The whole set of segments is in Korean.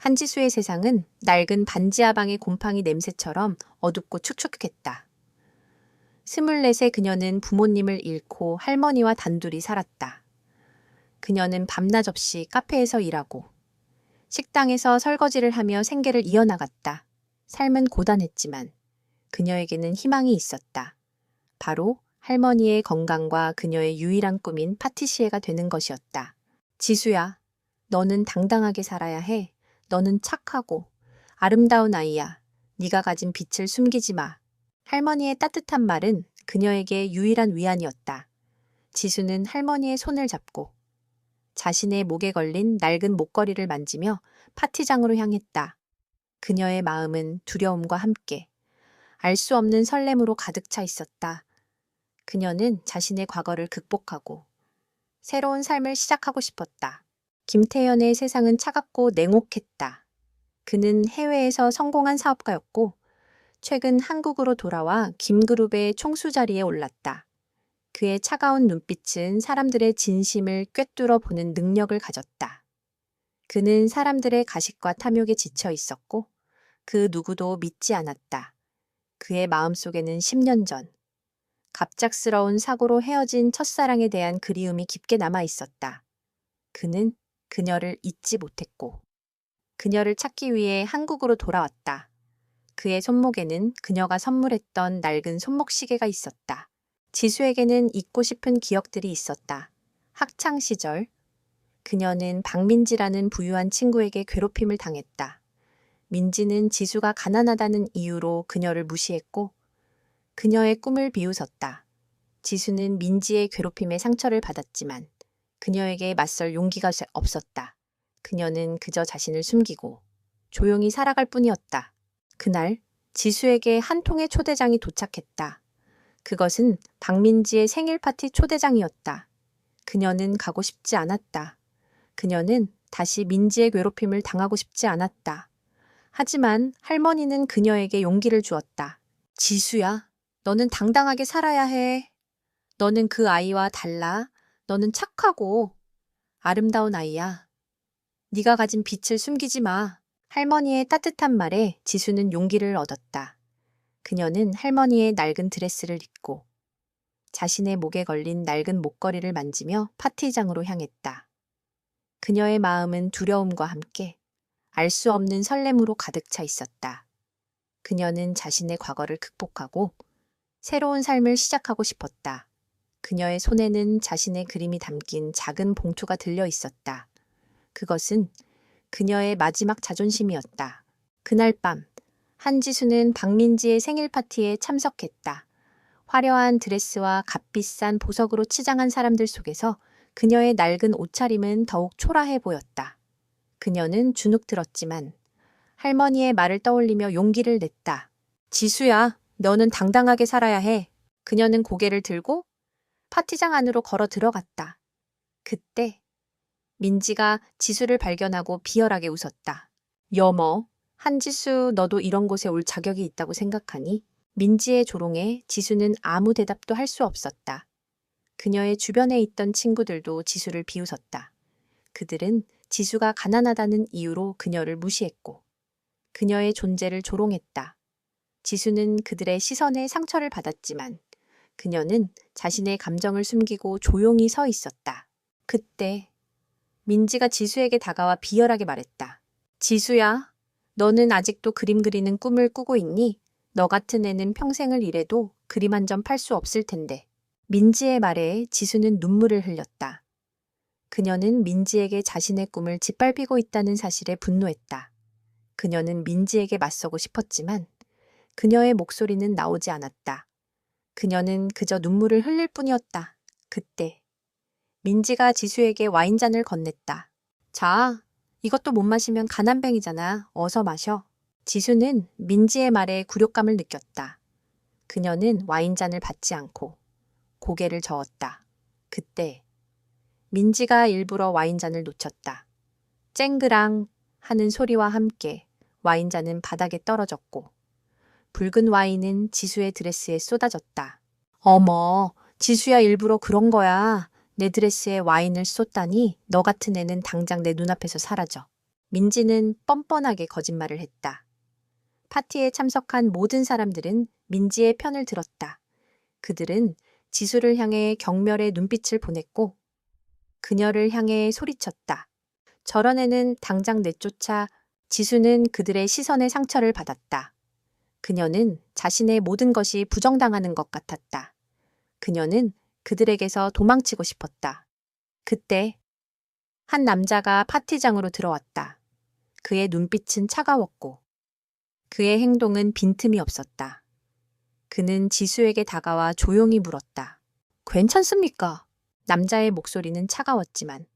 한지수의 세상은 낡은 반지하방의 곰팡이 냄새처럼 어둡고 축축했다. 24세 그녀는 부모님을 잃고 할머니와 단둘이 살았다. 그녀는 밤낮 없이 카페에서 일하고 식당에서 설거지를 하며 생계를 이어나갔다. 삶은 고단했지만 그녀에게는 희망이 있었다. 바로 할머니의 건강과 그녀의 유일한 꿈인 파티시에가 되는 것이었다. 지수야, 너는 당당하게 살아야 해. 너는 착하고 아름다운 아이야. 네가 가진 빛을 숨기지 마. 할머니의 따뜻한 말은 그녀에게 유일한 위안이었다. 지수는 할머니의 손을 잡고 자신의 목에 걸린 낡은 목걸이를 만지며 파티장으로 향했다. 그녀의 마음은 두려움과 함께 알 수 없는 설렘으로 가득 차 있었다. 그녀는 자신의 과거를 극복하고 새로운 삶을 시작하고 싶었다. 김태연의 세상은 차갑고 냉혹했다. 그는 해외에서 성공한 사업가였고 최근 한국으로 돌아와 김그룹의 총수 자리에 올랐다. 그의 차가운 눈빛은 사람들의 진심을 꿰뚫어 보는 능력을 가졌다. 그는 사람들의 가식과 탐욕에 지쳐 있었고 그 누구도 믿지 않았다. 그의 마음속에는 10년 전 갑작스러운 사고로 헤어진 첫사랑에 대한 그리움이 깊게 남아 있었다. 그는 그녀를 잊지 못했고 그녀를 찾기 위해 한국으로 돌아왔다. 그의 손목에는 그녀가 선물했던 낡은 손목시계가 있었다. 지수에게는 잊고 싶은 기억들이 있었다. 학창 시절 그녀는 박민지라는 부유한 친구에게 괴롭힘을 당했다. 민지는 지수가 가난하다는 이유로 그녀를 무시했고 그녀의 꿈을 비웃었다. 지수는 민지의 괴롭힘에 상처를 받았지만 그녀에게 맞설 용기가 없었다. 그녀는 그저 자신을 숨기고 조용히 살아갈 뿐이었다. 그날 지수에게 한 통의 초대장이 도착했다. 그것은 박민지의 생일 파티 초대장이었다. 그녀는 가고 싶지 않았다. 그녀는 다시 민지의 괴롭힘을 당하고 싶지 않았다. 하지만 할머니는 그녀에게 용기를 주었다. 지수야, 너는 당당하게 살아야 해. 너는 그 아이와 달라. 너는 착하고 아름다운 아이야. 네가 가진 빛을 숨기지 마. 할머니의 따뜻한 말에 지수는 용기를 얻었다. 그녀는 할머니의 낡은 드레스를 입고 자신의 목에 걸린 낡은 목걸이를 만지며 파티장으로 향했다. 그녀의 마음은 두려움과 함께 알 수 없는 설렘으로 가득 차 있었다. 그녀는 자신의 과거를 극복하고 새로운 삶을 시작하고 싶었다. 그녀의 손에는 자신의 그림이 담긴 작은 봉투가 들려 있었다. 그것은 그녀의 마지막 자존심이었다. 그날 밤 한지수는 박민지의 생일 파티에 참석했다. 화려한 드레스와 값비싼 보석으로 치장한 사람들 속에서 그녀의 낡은 옷차림은 더욱 초라해 보였다. 그녀는 주눅 들었지만 할머니의 말을 떠올리며 용기를 냈다. 지수야, 너는 당당하게 살아야 해. 그녀는 고개를 들고 파티장 안으로 걸어 들어갔다. 그때 민지가 지수를 발견하고 비열하게 웃었다. 여머, 한지수 너도 이런 곳에 올 자격이 있다고 생각하니? 민지의 조롱에 지수는 아무 대답도 할 수 없었다. 그녀의 주변에 있던 친구들도 지수를 비웃었다. 그들은 지수가 가난하다는 이유로 그녀를 무시했고 그녀의 존재를 조롱했다. 지수는 그들의 시선에 상처를 받았지만 그녀는 자신의 감정을 숨기고 조용히 서 있었다. 그때 민지가 지수에게 다가와 비열하게 말했다. 지수야, 너는 아직도 그림 그리는 꿈을 꾸고 있니? 너 같은 애는 평생을 일해도 그림 한 점 팔 수 없을 텐데. 민지의 말에 지수는 눈물을 흘렸다. 그녀는 민지에게 자신의 꿈을 짓밟히고 있다는 사실에 분노했다. 그녀는 민지에게 맞서고 싶었지만 그녀의 목소리는 나오지 않았다. 그녀는 그저 눈물을 흘릴 뿐이었다. 그때 민지가 지수에게 와인잔을 건넸다. 자, 이것도 못 마시면 가난뱅이잖아. 어서 마셔. 지수는 민지의 말에 굴욕감을 느꼈다. 그녀는 와인잔을 받지 않고 고개를 저었다. 그때 민지가 일부러 와인잔을 놓쳤다. 쨍그랑 하는 소리와 함께 와인잔은 바닥에 떨어졌고 붉은 와인은 지수의 드레스에 쏟아졌다. 어머, 지수야 일부러 그런 거야. 내 드레스에 와인을 쏟다니 너 같은 애는 당장 내 눈앞에서 사라져. 민지는 뻔뻔하게 거짓말을 했다. 파티에 참석한 모든 사람들은 민지의 편을 들었다. 그들은 지수를 향해 경멸의 눈빛을 보냈고 그녀를 향해 소리쳤다. 저런 애는 당장 내쫓아. 지수는 그들의 시선에 상처를 받았다. 그녀는 자신의 모든 것이 부정당하는 것 같았다. 그녀는 그들에게서 도망치고 싶었다. 그때 한 남자가 파티장으로 들어왔다. 그의 눈빛은 차가웠고 그의 행동은 빈틈이 없었다. 그는 지수에게 다가와 조용히 물었다. 괜찮습니까? 남자의 목소리는 차가웠지만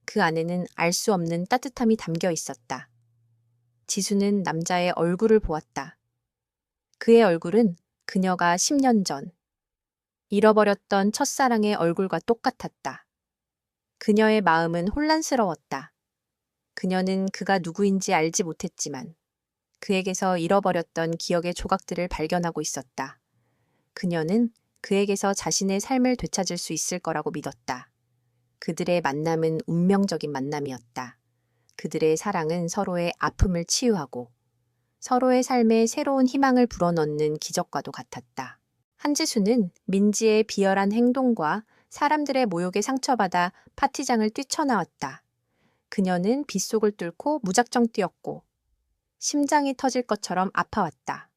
그 안에는 알 수 없는 따뜻함이 담겨 있었다. 지수는 남자의 얼굴을 보았다. 그의 얼굴은 그녀가 10년 전 잃어버렸던 첫사랑의 얼굴과 똑같았다. 그녀의 마음은 혼란스러웠다. 그녀는 그가 누구인지 알지 못했지만 그에게서 잃어버렸던 기억의 조각들을 발견하고 있었다. 그녀는 그에게서 자신의 삶을 되찾을 수 있을 거라고 믿었다. 그들의 만남은 운명적인 만남이었다. 그들의 사랑은 서로의 아픔을 치유하고 서로의 삶에 새로운 희망을 불어넣는 기적과도 같았다. 한지수는 민지의 비열한 행동과 사람들의 모욕에 상처받아 파티장을 뛰쳐나왔다. 그녀는 빗속을 뚫고 무작정 뛰었고 심장이 터질 것처럼 아파왔다.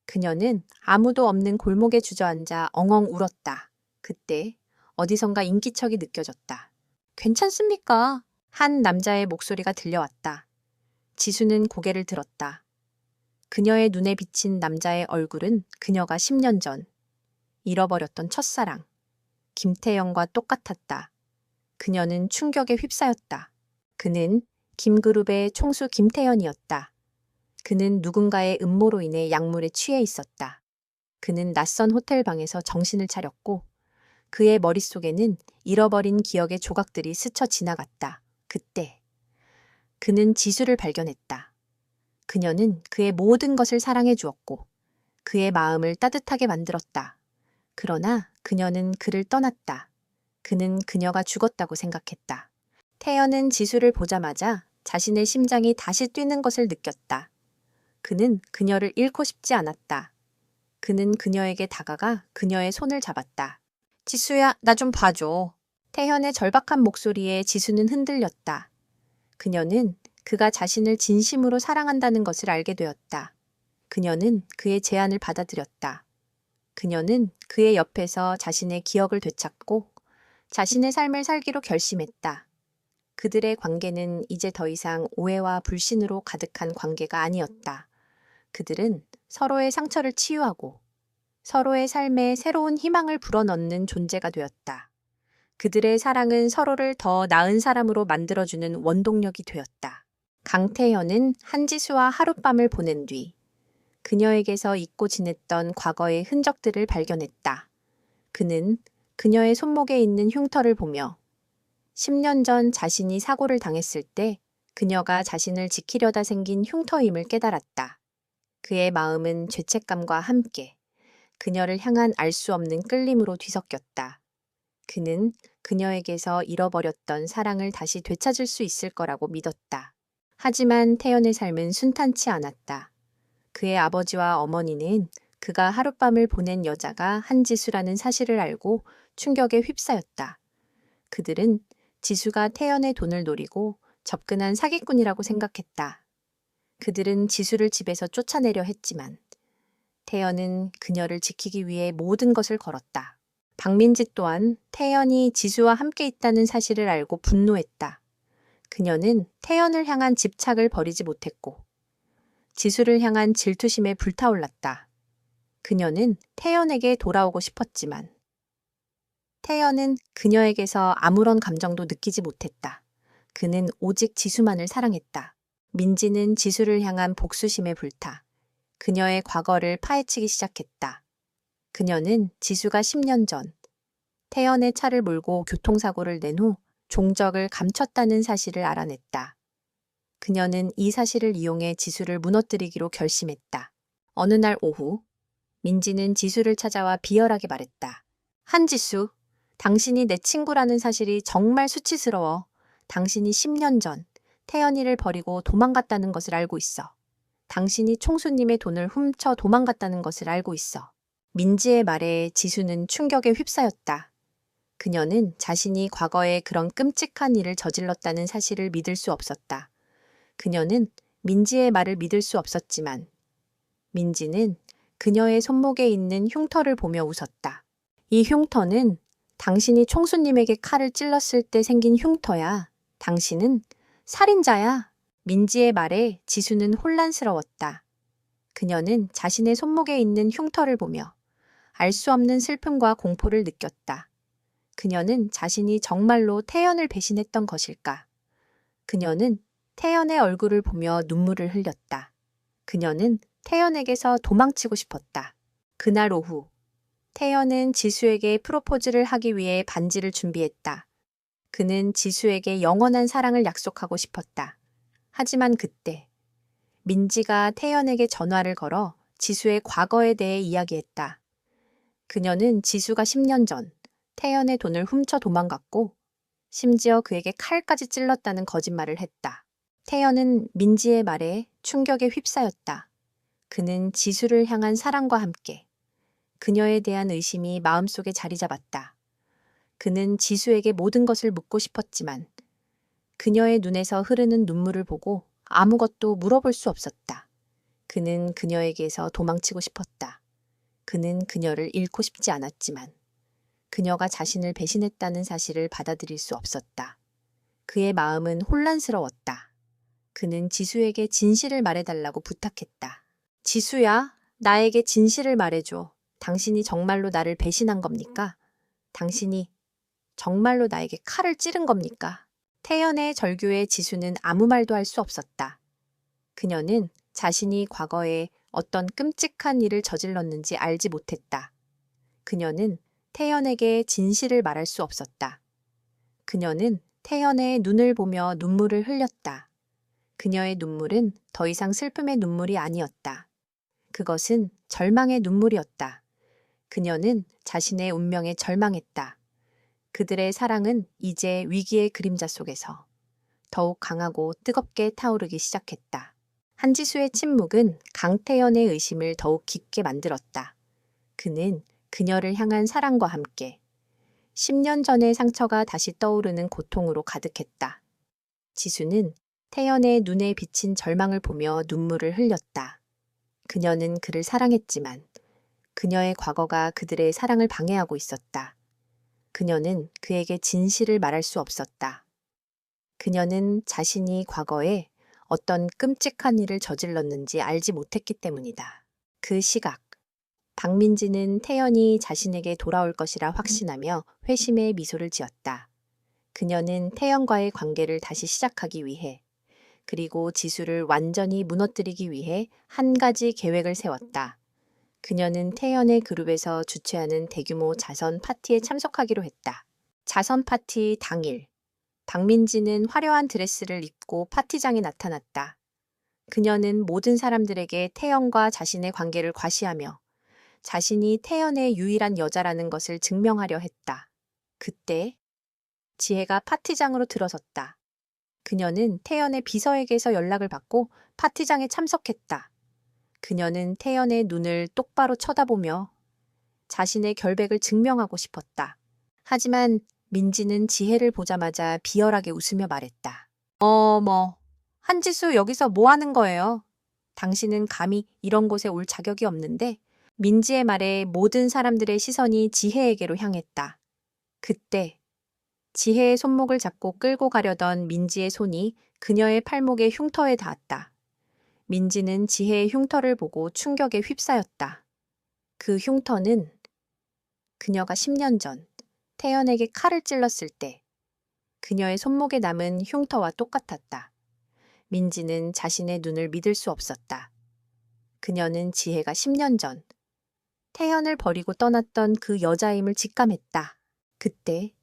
그녀는 아무도 없는 골목에 주저앉아 엉엉 울었다. 그때 어디선가 인기척이 느껴졌다. 괜찮습니까? 한 남자의 목소리가 들려왔다. 지수는 고개를 들었다. 그녀의 눈에 비친 남자의 얼굴은 그녀가 10년 전 잃어버렸던 첫사랑 김태영과 똑같았다. 그녀는 충격에 휩싸였다. 그는 김그룹의 총수 김태현이었다. 그는 누군가의 음모로 인해 약물에 취해 있었다. 그는 낯선 호텔방에서 정신을 차렸고 그의 머릿속에는 잃어버린 기억의 조각들이 스쳐 지나갔다. 그때 그는 지수를 발견했다. 그녀는 그의 모든 것을 사랑해 주었고 그의 마음을 따뜻하게 만들었다. 그러나 그녀는 그를 떠났다. 그는 그녀가 죽었다고 생각했다. 태연은 지수를 보자마자 자신의 심장이 다시 뛰는 것을 느꼈다. 그는 그녀를 잃고 싶지 않았다. 그는 그녀에게 다가가 그녀의 손을 잡았다. 지수야, 나 좀 봐줘. 태현의 절박한 목소리에 지수는 흔들렸다. 그녀는 그가 자신을 진심으로 사랑한다는 것을 알게 되었다. 그녀는 그의 제안을 받아들였다. 그녀는 그의 옆에서 자신의 기억을 되찾고 자신의 삶을 살기로 결심했다. 그들의 관계는 이제 더 이상 오해와 불신으로 가득한 관계가 아니었다. 그들은 서로의 상처를 치유하고 서로의 삶에 새로운 희망을 불어넣는 존재가 되었다. 그들의 사랑은 서로를 더 나은 사람으로 만들어주는 원동력이 되었다. 강태현은 한지수와 하룻밤을 보낸 뒤 그녀에게서 잊고 지냈던 과거의 흔적들을 발견했다. 그는 그녀의 손목에 있는 흉터를 보며 10년 전 자신이 사고를 당했을 때 그녀가 자신을 지키려다 생긴 흉터임을 깨달았다. 그의 마음은 죄책감과 함께 그녀를 향한 알 수 없는 끌림으로 뒤섞였다. 그는 그녀에게서 잃어버렸던 사랑을 다시 되찾을 수 있을 거라고 믿었다. 하지만 태연의 삶은 순탄치 않았다. 그의 아버지와 어머니는 그가 하룻밤을 보낸 여자가 한지수라는 사실을 알고 충격에 휩싸였다. 그들은 지수가 태연의 돈을 노리고 접근한 사기꾼이라고 생각했다. 그들은 지수를 집에서 쫓아내려 했지만 태연은 그녀를 지키기 위해 모든 것을 걸었다. 박민지 또한 태연이 지수와 함께 있다는 사실을 알고 분노했다. 그녀는 태연을 향한 집착을 버리지 못했고 지수를 향한 질투심에 불타올랐다. 그녀는 태연에게 돌아오고 싶었지만 태연은 그녀에게서 아무런 감정도 느끼지 못했다. 그는 오직 지수만을 사랑했다. 민지는 지수를 향한 복수심에 불타 그녀의 과거를 파헤치기 시작했다. 그녀는 지수가 10년 전 태연의 차를 몰고 교통사고를 낸 후 종적을 감췄다는 사실을 알아냈다. 그녀는 이 사실을 이용해 지수를 무너뜨리기로 결심했다. 어느 날 오후 민지는 지수를 찾아와 비열하게 말했다. 한지수, 당신이 내 친구라는 사실이 정말 수치스러워. 당신이 10년 전 태연이를 버리고 도망갔다는 것을 알고 있어. 당신이 총수님의 돈을 훔쳐 도망갔다는 것을 알고 있어. 민지의 말에 지수는 충격에 휩싸였다. 그녀는 자신이 과거에 그런 끔찍한 일을 저질렀다는 사실을 믿을 수 없었다. 그녀는 민지의 말을 믿을 수 없었지만 민지는 그녀의 손목에 있는 흉터를 보며 웃었다. 이 흉터는 당신이 총수님에게 칼을 찔렀을 때 생긴 흉터야. 당신은 살인자야. 민지의 말에 지수는 혼란스러웠다. 그녀는 자신의 손목에 있는 흉터를 보며 알 수 없는 슬픔과 공포를 느꼈다. 그녀는 자신이 정말로 태연을 배신했던 것일까? 그녀는 태연의 얼굴을 보며 눈물을 흘렸다. 그녀는 태연에게서 도망치고 싶었다. 그날 오후, 태연은 지수에게 프로포즈를 하기 위해 반지를 준비했다. 그는 지수에게 영원한 사랑을 약속하고 싶었다. 하지만 그때 민지가 태연에게 전화를 걸어 지수의 과거에 대해 이야기했다. 그녀는 지수가 10년 전 태연의 돈을 훔쳐 도망갔고 심지어 그에게 칼까지 찔렀다는 거짓말을 했다. 태연은 민지의 말에 충격에 휩싸였다. 그는 지수를 향한 사랑과 함께 그녀에 대한 의심이 마음속에 자리 잡았다. 그는 지수에게 모든 것을 묻고 싶었지만 그녀의 눈에서 흐르는 눈물을 보고 아무것도 물어볼 수 없었다. 그는 그녀에게서 도망치고 싶었다. 그는 그녀를 잃고 싶지 않았지만 그녀가 자신을 배신했다는 사실을 받아들일 수 없었다. 그의 마음은 혼란스러웠다. 그는 지수에게 진실을 말해달라고 부탁했다. 지수야, 나에게 진실을 말해줘. 당신이 정말로 나를 배신한 겁니까? 당신이 정말로 나에게 칼을 찌른 겁니까? 태연의 절규에 지수는 아무 말도 할 수 없었다. 그녀는 자신이 과거에 어떤 끔찍한 일을 저질렀는지 알지 못했다. 그녀는 태연에게 진실을 말할 수 없었다. 그녀는 태연의 눈을 보며 눈물을 흘렸다. 그녀의 눈물은 더 이상 슬픔의 눈물이 아니었다. 그것은 절망의 눈물이었다. 그녀는 자신의 운명에 절망했다. 그들의 사랑은 이제 위기의 그림자 속에서 더욱 강하고 뜨겁게 타오르기 시작했다. 한지수의 침묵은 강태연의 의심을 더욱 깊게 만들었다. 그는 그녀를 향한 사랑과 함께 10년 전의 상처가 다시 떠오르는 고통으로 가득했다. 지수는 태연의 눈에 비친 절망을 보며 눈물을 흘렸다. 그녀는 그를 사랑했지만 그녀의 과거가 그들의 사랑을 방해하고 있었다. 그녀는 그에게 진실을 말할 수 없었다. 그녀는 자신이 과거에 어떤 끔찍한 일을 저질렀는지 알지 못했기 때문이다. 그 시각, 박민지는 태연이 자신에게 돌아올 것이라 확신하며 회심의 미소를 지었다. 그녀는 태연과의 관계를 다시 시작하기 위해 그리고 지수를 완전히 무너뜨리기 위해 한 가지 계획을 세웠다. 그녀는 태연의 그룹에서 주최하는 대규모 자선 파티에 참석하기로 했다. 자선 파티 당일, 박민지는 화려한 드레스를 입고 파티장에 나타났다. 그녀는 모든 사람들에게 태연과 자신의 관계를 과시하며 자신이 태연의 유일한 여자라는 것을 증명하려 했다. 그때 지혜가 파티장으로 들어섰다. 그녀는 태연의 비서에게서 연락을 받고 파티장에 참석했다. 그녀는 태연의 눈을 똑바로 쳐다보며 자신의 결백을 증명하고 싶었다. 하지만 민지는 지혜를 보자마자 비열하게 웃으며 말했다. 어머, 한지수 여기서 뭐 하는 거예요? 당신은 감히 이런 곳에 올 자격이 없는데 민지의 말에 모든 사람들의 시선이 지혜에게로 향했다. 그때 지혜의 손목을 잡고 끌고 가려던 민지의 손이 그녀의 팔목의 흉터에 닿았다. 민지는 지혜의 흉터를 보고 충격에 휩싸였다. 그 흉터는 그녀가 10년 전 태연에게 칼을 찔렀을 때 그녀의 손목에 남은 흉터와 똑같았다. 민지는 자신의 눈을 믿을 수 없었다. 그녀는 지혜가 10년 전 태연을 버리고 떠났던 그 여자임을 직감했다. 그때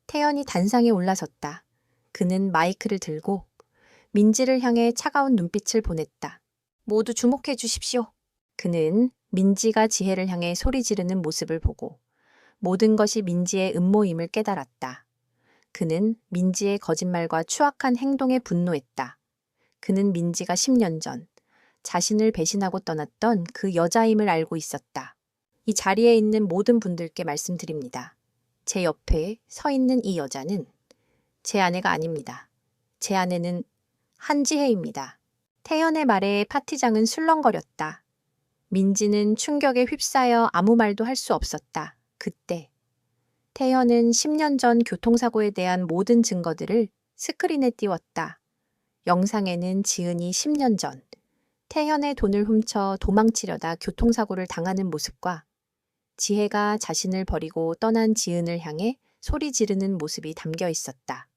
태연이 단상에 올라섰다. 그는 마이크를 들고 민지를 향해 차가운 눈빛을 보냈다. 모두 주목해 주십시오. 그는 민지가 지혜를 향해 소리 지르는 모습을 보고 모든 것이 민지의 음모임을 깨달았다. 그는 민지의 거짓말과 추악한 행동에 분노했다. 그는 민지가 10년 전 자신을 배신하고 떠났던 그 여자임을 알고 있었다. 이 자리에 있는 모든 분들께 말씀드립니다. 제 옆에 서 있는 이 여자는 제 아내가 아닙니다. 제 아내는 한지혜입니다. 태연의 말에 파티장은 술렁거렸다. 민지는 충격에 휩싸여 아무 말도 할 수 없었다. 그때 태연은 10년 전 교통사고에 대한 모든 증거들을 스크린에 띄웠다. 영상에는 지은이 10년 전 태연의 돈을 훔쳐 도망치려다 교통사고를 당하는 모습과 지혜가 자신을 버리고 떠난 지은을 향해 소리 지르는 모습이 담겨 있었다.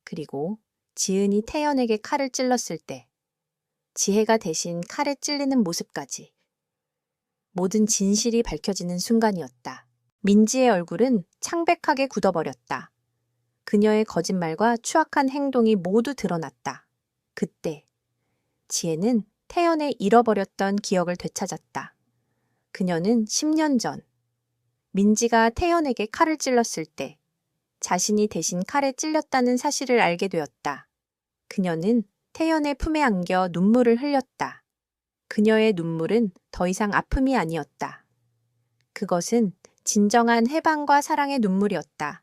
그리고 지은이 태연에게 칼을 찔렀을 때 지혜가 대신 칼에 찔리는 모습까지 모든 진실이 밝혀지는 순간이었다. 민지의 얼굴은 창백하게 굳어버렸다. 그녀의 거짓말과 추악한 행동이 모두 드러났다. 그때 지혜는 태연의 잃어버렸던 기억을 되찾았다. 그녀는 10년 전 민지가 태연에게 칼을 찔렀을 때 자신이 대신 칼에 찔렸다는 사실을 알게 되었다. 그녀는 태연의 품에 안겨 눈물을 흘렸다. 그녀의 눈물은 더 이상 아픔이 아니었다. 그것은 진정한 해방과 사랑의 눈물이었다.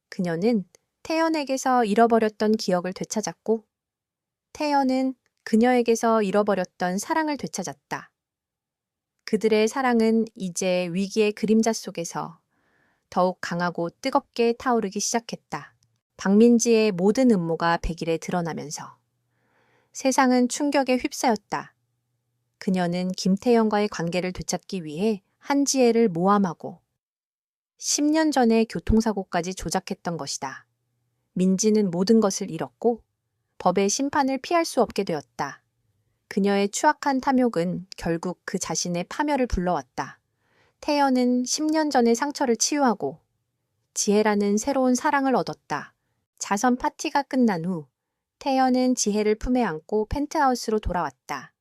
그녀는 태연에게서 잃어버렸던 기억을 되찾았고 태연은 그녀에게서 잃어버렸던 사랑을 되찾았다. 그들의 사랑은 이제 위기의 그림자 속에서 더욱 강하고 뜨겁게 타오르기 시작했다. 박민지의 모든 음모가 백일에 드러나면서 세상은 충격에 휩싸였다. 그녀는 김태연과의 관계를 되찾기 위해 한지혜를 모함하고 10년 전의 교통사고까지 조작했던 것이다. 민지는 모든 것을 잃었고 법의 심판을 피할 수 없게 되었다. 그녀의 추악한 탐욕은 결국 그 자신의 파멸을 불러왔다. 태연은 10년 전의 상처를 치유하고 지혜라는 새로운 사랑을 얻었다. 자선 파티가 끝난 후 태연은 지혜를 품에 안고 펜트하우스로 돌아왔다.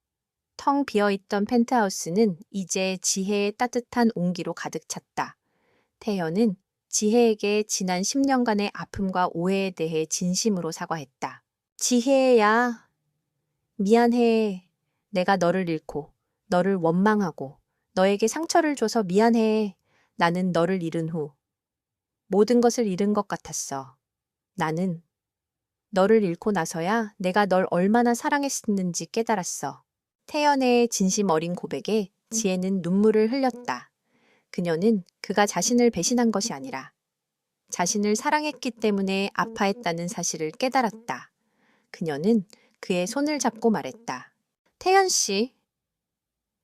텅 비어있던 펜트하우스는 이제 지혜의 따뜻한 온기로 가득 찼다. 태연은 지혜에게 지난 10년간의 아픔과 오해에 대해 진심으로 사과했다. 지혜야, 미안해. 내가 너를 잃고, 너를 원망하고, 너에게 상처를 줘서 미안해. 나는 너를 잃은 후 모든 것을 잃은 것 같았어. 나는 너를 잃고 나서야 내가 널 얼마나 사랑했는지 깨달았어. 태연의 진심 어린 고백에 지혜는 눈물을 흘렸다. 그녀는 그가 자신을 배신한 것이 아니라 자신을 사랑했기 때문에 아파했다는 사실을 깨달았다. 그녀는 그의 손을 잡고 말했다. 태연 씨,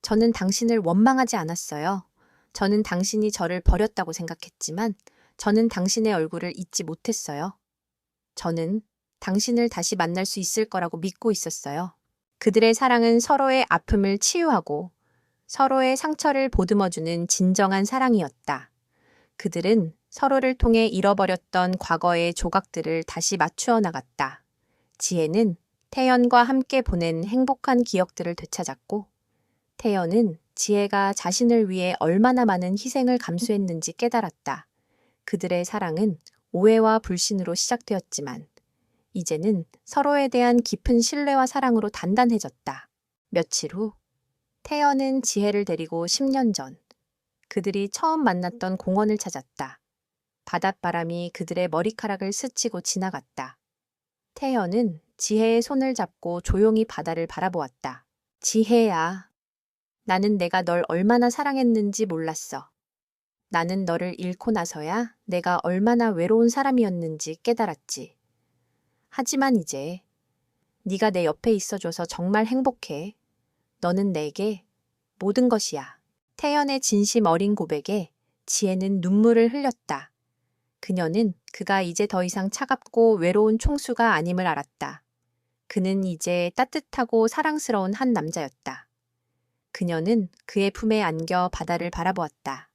저는 당신을 원망하지 않았어요. 저는 당신이 저를 버렸다고 생각했지만 저는 당신의 얼굴을 잊지 못했어요. 저는 당신을 다시 만날 수 있을 거라고 믿고 있었어요. 그들의 사랑은 서로의 아픔을 치유하고 서로의 상처를 보듬어주는 진정한 사랑이었다. 그들은 서로를 통해 잃어버렸던 과거의 조각들을 다시 맞추어 나갔다. 지혜는 태연과 함께 보낸 행복한 기억들을 되찾았고 태연은 지혜가 자신을 위해 얼마나 많은 희생을 감수했는지 깨달았다. 그들의 사랑은 오해와 불신으로 시작되었지만 이제는 서로에 대한 깊은 신뢰와 사랑으로 단단해졌다. 며칠 후 태연은 지혜를 데리고 10년 전 그들이 처음 만났던 공원을 찾았다. 바닷바람이 그들의 머리카락을 스치고 지나갔다. 태연은 지혜의 손을 잡고 조용히 바다를 바라보았다. 지혜야, 나는 내가 널 얼마나 사랑했는지 몰랐어. 나는 너를 잃고 나서야 내가 얼마나 외로운 사람이었는지 깨달았지. 하지만 이제 네가 내 옆에 있어줘서 정말 행복해. 너는 내게 모든 것이야. 태연의 진심 어린 고백에 지혜는 눈물을 흘렸다. 그녀는 그가 이제 더 이상 차갑고 외로운 총수가 아님을 알았다. 그는 이제 따뜻하고 사랑스러운 한 남자였다. 그녀는 그의 품에 안겨 바다를 바라보았다.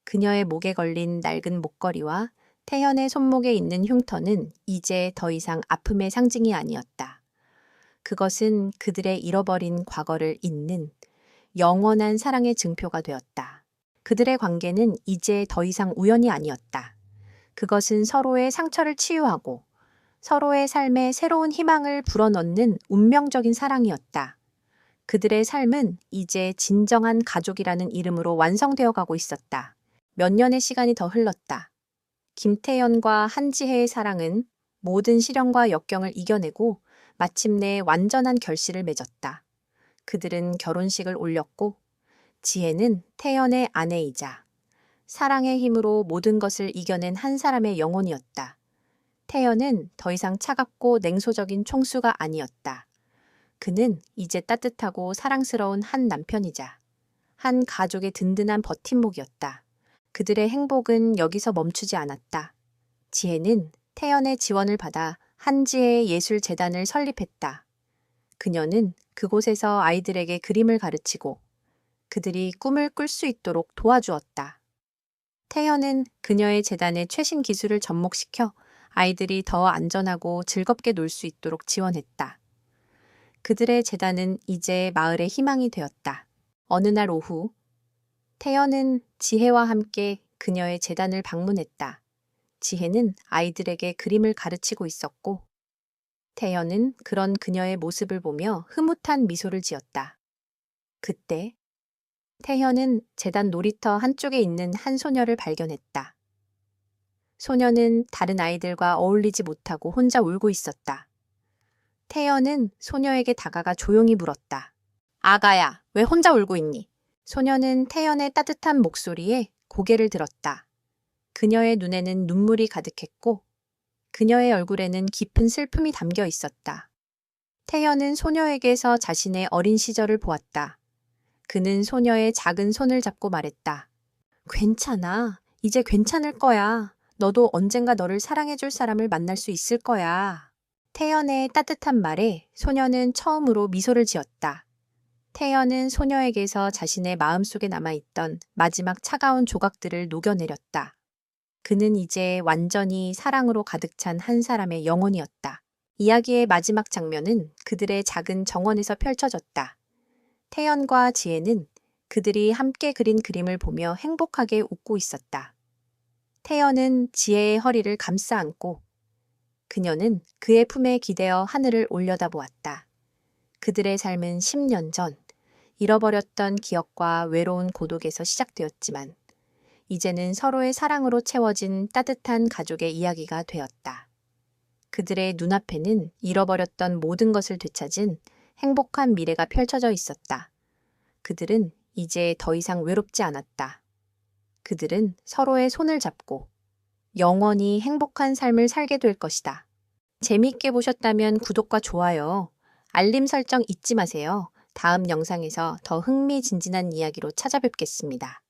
그녀의 목에 걸린 낡은 목걸이와 태연의 손목에 있는 흉터는 이제 더 이상 아픔의 상징이 아니었다. 그것은 그들의 잃어버린 과거를 잇는 영원한 사랑의 증표가 되었다. 그들의 관계는 이제 더 이상 우연이 아니었다. 그것은 서로의 상처를 치유하고 서로의 삶에 새로운 희망을 불어넣는 운명적인 사랑이었다. 그들의 삶은 이제 진정한 가족이라는 이름으로 완성되어 가고 있었다. 몇 년의 시간이 더 흘렀다. 김태연과 한지혜의 사랑은 모든 시련과 역경을 이겨내고 마침내 완전한 결실을 맺었다. 그들은 결혼식을 올렸고 지혜는 태연의 아내이자 사랑의 힘으로 모든 것을 이겨낸 한 사람의 영혼이었다. 태연은 더 이상 차갑고 냉소적인 총수가 아니었다. 그는 이제 따뜻하고 사랑스러운 한 남편이자 한 가족의 든든한 버팀목이었다. 그들의 행복은 여기서 멈추지 않았다. 지혜는 태연의 지원을 받아 한지혜의 예술재단을 설립했다. 그녀는 그곳에서 아이들에게 그림을 가르치고 그들이 꿈을 꿀 수 있도록 도와주었다. 태연은 그녀의 재단에 최신 기술을 접목시켜 아이들이 더 안전하고 즐겁게 놀 수 있도록 지원했다. 그들의 재단은 이제 마을의 희망이 되었다. 어느 날 오후, 태연은 지혜와 함께 그녀의 재단을 방문했다. 지혜는 아이들에게 그림을 가르치고 있었고, 태연은 그런 그녀의 모습을 보며 흐뭇한 미소를 지었다. 그때 태연은 재단 놀이터 한쪽에 있는 한 소녀를 발견했다. 소녀는 다른 아이들과 어울리지 못하고 혼자 울고 있었다. 태연은 소녀에게 다가가 조용히 물었다. 아가야, 왜 혼자 울고 있니? 소녀는 태연의 따뜻한 목소리에 고개를 들었다. 그녀의 눈에는 눈물이 가득했고 그녀의 얼굴에는 깊은 슬픔이 담겨 있었다. 태연은 소녀에게서 자신의 어린 시절을 보았다. 그는 소녀의 작은 손을 잡고 말했다. 괜찮아. 이제 괜찮을 거야. 너도 언젠가 너를 사랑해줄 사람을 만날 수 있을 거야. 태연의 따뜻한 말에 소녀는 처음으로 미소를 지었다. 태연은 소녀에게서 자신의 마음속에 남아있던 마지막 차가운 조각들을 녹여내렸다. 그는 이제 완전히 사랑으로 가득 찬 한 사람의 영혼이었다. 이야기의 마지막 장면은 그들의 작은 정원에서 펼쳐졌다. 태연과 지혜는 그들이 함께 그린 그림을 보며 행복하게 웃고 있었다. 태연은 지혜의 허리를 감싸 안고 그녀는 그의 품에 기대어 하늘을 올려다보았다. 그들의 삶은 10년 전 잃어버렸던 기억과 외로운 고독에서 시작되었지만 이제는 서로의 사랑으로 채워진 따뜻한 가족의 이야기가 되었다. 그들의 눈앞에는 잃어버렸던 모든 것을 되찾은 행복한 미래가 펼쳐져 있었다. 그들은 이제 더 이상 외롭지 않았다. 그들은 서로의 손을 잡고 영원히 행복한 삶을 살게 될 것이다. 재미있게 보셨다면 구독과 좋아요, 알림 설정 잊지 마세요. 다음 영상에서 더 흥미진진한 이야기로 찾아뵙겠습니다.